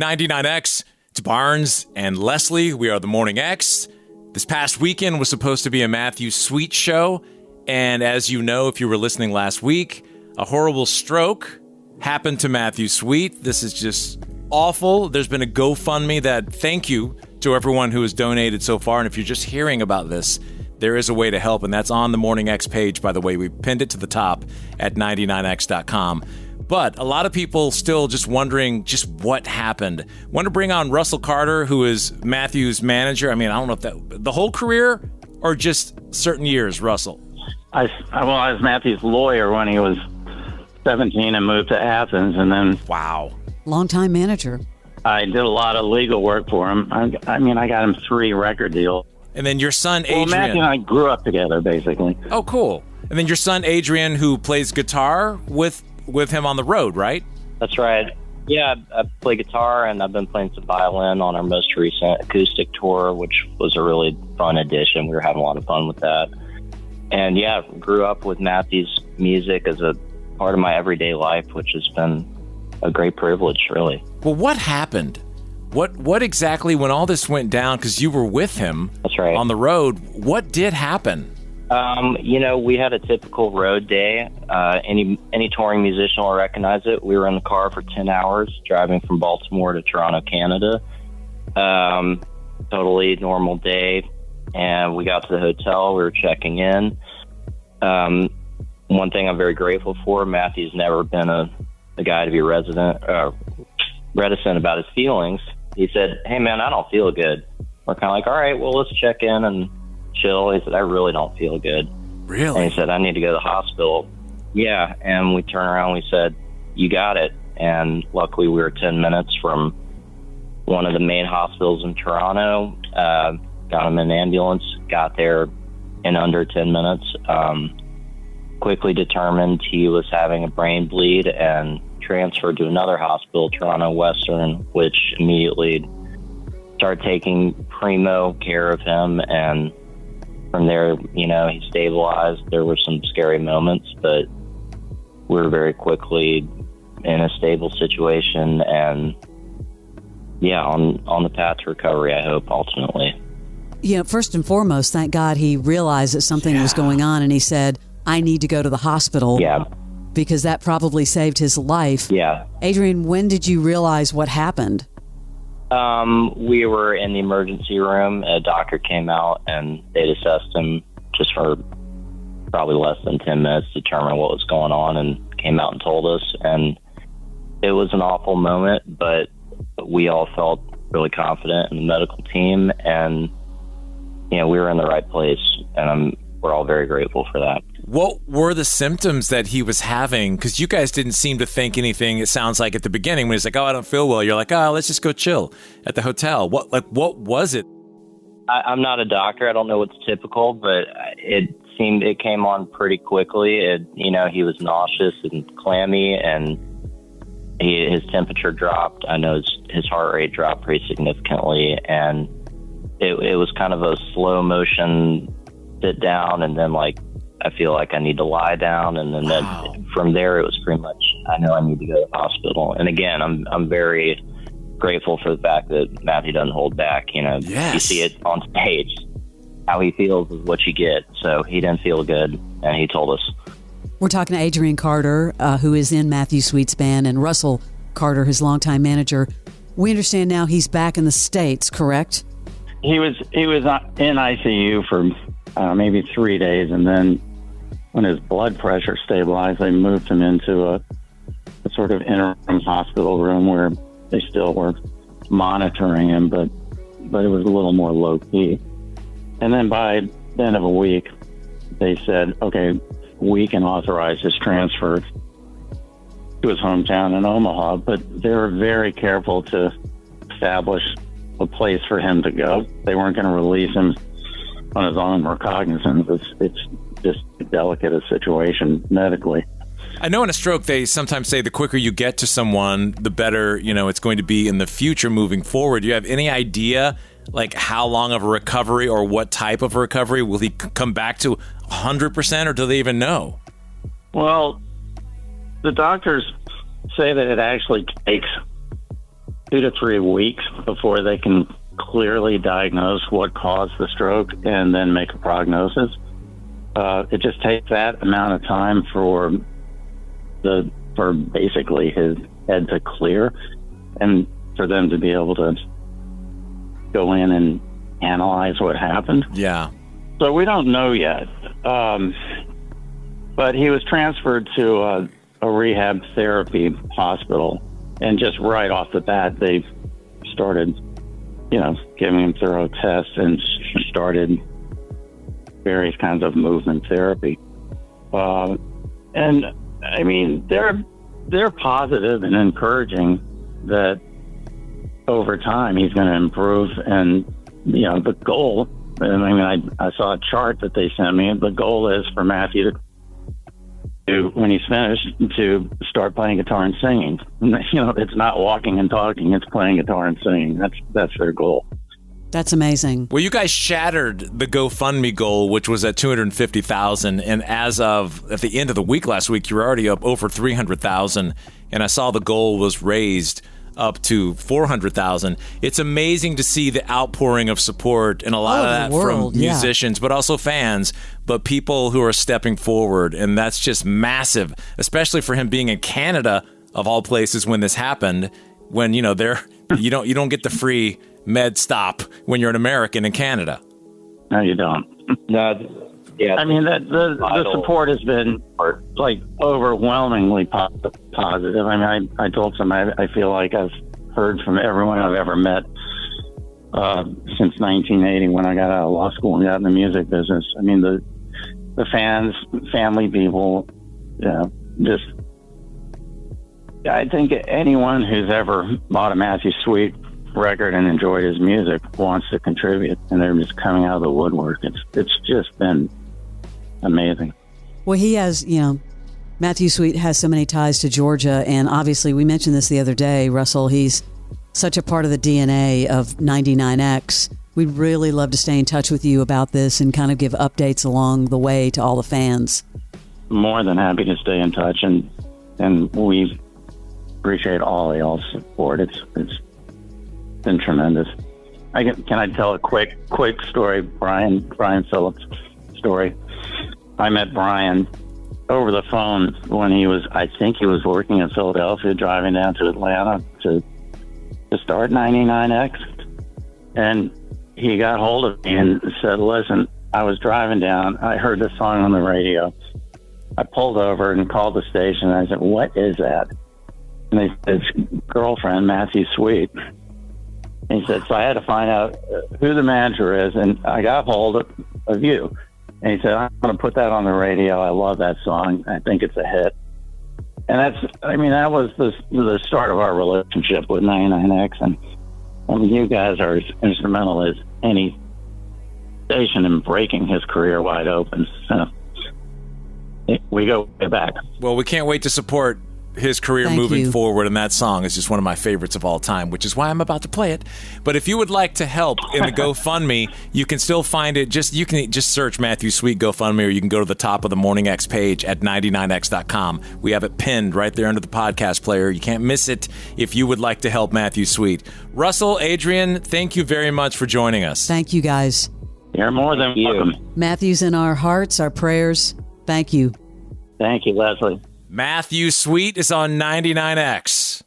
99X, it's Barnes and Leslie. We are the Morning X. This past weekend was supposed to be a Matthew Sweet show. And as you know, if you were listening last week, a horrible stroke happened to Matthew Sweet. This is just awful. There's been a GoFundMe that thank you to everyone who has donated so far. And if you're just hearing about this, there is a way to help. And that's on the Morning X page, by the way. We pinned it to the top at 99x.com. But a lot of people still just wondering just what happened. Want to bring on Russell Carter, who is Matthew's manager. I mean, I don't know if that the whole career or just certain years, Russell. I was Matthew's lawyer when he was 17 and moved to Athens, and then wow, longtime manager. I did a lot of legal work for him. I got him 3 record deals. And then your son Adrian. Well, Matthew and I grew up together, basically. Oh, cool. And then your son Adrian, who plays guitar with him on the road, right? That's right. Yeah, I play guitar, and I've been playing some violin on our most recent acoustic tour, which was a really fun addition. We were having a lot of fun with that. And yeah, grew up with Matthew's music as a part of my everyday life, which has been a great privilege, really. Well, what happened? What exactly, when all this went down, because you were with him That's right. on the road, what did happen? We had a typical road day. Any touring musician will recognize it. We were in the car for 10 hours driving from Baltimore to Toronto, Canada. Totally normal day. And we got to the hotel. We were checking in. One thing I'm very grateful for, Matthew's never been a guy to be reticent about his feelings. He said, "Hey, man, I don't feel good." We're kind of like, all right, well, let's check in and chill. He said, "I really don't feel good." Really? And he said, "I need to go to the hospital." Yeah, and we turned around and we said, "You got it." And luckily we were 10 minutes from one of the main hospitals in Toronto. Got him in an ambulance, got there in under 10 minutes. Quickly determined he was having a brain bleed and transferred to another hospital, Toronto Western, which immediately started taking primo care of him. And from there, he stabilized. There were some scary moments, but we were very quickly in a stable situation and, yeah, on the path to recovery, I hope, ultimately. Yeah, first and foremost, thank God he realized that something was going on, and he said, "I need to go to the hospital." Yeah. Because that probably saved his life. Yeah. Adrian, when did you realize what happened? We were in the emergency room. A doctor came out and they assessed him just for probably less than 10 minutes to determine what was going on, and came out and told us. And it was an awful moment, but we all felt really confident in the medical team, and we were in the right place, and we're all very grateful for that. What were the symptoms that he was having? Because you guys didn't seem to think anything, it sounds like, at the beginning when he's like, "Oh, I don't feel well." You're like, "Oh, let's just go chill at the hotel." What was it? I'm not a doctor. I don't know what's typical, but it came on pretty quickly. He was nauseous and clammy, and his temperature dropped. I know his heart rate dropped pretty significantly, and it was kind of a slow motion sit down, and then I feel like I need to lie down, and then from there it was pretty much, I know I need to go to the hospital. And again, I'm very grateful for the fact that Matthew doesn't hold back. Yes. You see it on stage. How he feels is what you get. So he didn't feel good, and he told us. We're talking to Adrian Carter, who is in Matthew Sweet's band, and Russell Carter, his longtime manager. We understand now he's back in the States, correct? He was in ICU for maybe 3 days, and then when his blood pressure stabilized, they moved him into a sort of interim hospital room where they still were monitoring him, but it was a little more low key. And then by the end of a week, they said, "Okay, we can authorize his transfer to his hometown in Omaha," but they were very careful to establish a place for him to go. They weren't going to release him on his own recognizance. It's just a delicate a situation medically. I know in a stroke, they sometimes say the quicker you get to someone, the better, it's going to be in the future moving forward. Do you have any idea, how long of a recovery or what type of recovery? Will he come back to 100%, or do they even know? Well, the doctors say that it actually takes 2 to 3 weeks before they can clearly diagnose what caused the stroke and then make a prognosis. It just takes that amount of time for basically his head to clear and for them to be able to go in and analyze what happened. Yeah. So we don't know yet. But he was transferred to a rehab therapy hospital, and just right off the bat, they started, giving him thorough tests and started various kinds of movement therapy. And I mean, they're positive and encouraging that over time he's going to improve. And the goal. I mean, I saw a chart that they sent me. The goal is for Matthew to, when he's finished, to start playing guitar and singing. It's not walking and talking; it's playing guitar and singing. That's their goal. That's amazing. Well, you guys shattered the GoFundMe goal, which was at $250,000, and as of at the end of the week last week, you were already up over $300,000. And I saw the goal was raised up to $400,000. It's amazing to see the outpouring of support and a lot of that from musicians, but also fans, but people who are stepping forward, and that's just massive, especially for him being in Canada of all places when this happened. When you don't get the free med stop when you're an American in Canada. No, you don't. No. Yeah, I mean, the support has been like overwhelmingly positive. I mean, I told somebody I feel like I've heard from everyone I've ever met since 1980 when I got out of law school and got in the music business. I mean, the fans, family people, just I think anyone who's ever bought a Matthew Sweet record and enjoyed his music wants to contribute, and they're just coming out of the woodwork. It's just been amazing. Well, he has, Matthew Sweet has so many ties to Georgia, and obviously we mentioned this the other day, Russell, he's such a part of the DNA of 99X. We'd really love to stay in touch with you about this and kind of give updates along the way to all the fans. More than happy to stay in touch, and we appreciate all y'all's support. It's been tremendous. Can I tell a quick story? Brian Phillips story. I met Brian over the phone when I think he was working in Philadelphia, driving down to Atlanta to start 99X. And he got hold of me and said, listen, I was driving down. I heard this song on the radio. I pulled over and called the station. And I said, what is that? And they said, it's girlfriend, Matthew Sweet. And he said, so I had to find out who the manager is, and I got hold of you. And he said, I'm going to put that on the radio. I love that song. I think it's a hit. And that was the start of our relationship with 99X. And you guys are as instrumental as any station in breaking his career wide open. So we go way back. Well, we can't wait to support his career moving forward, and that song is just one of my favorites of all time, which is why I'm about to play it. But if you would like to help in the GoFundMe, you can still find it. You can just search Matthew Sweet GoFundMe, or you can go to the top of the Morning X page at 99x.com. We have it pinned right there under the podcast player. You can't miss it if you would like to help Matthew Sweet. Russell, Adrian, thank you very much for joining us. Thank you, guys. You're more than welcome. Matthew's in our hearts, our prayers. Thank you. Thank you, Leslie. Matthew Sweet is on 99X.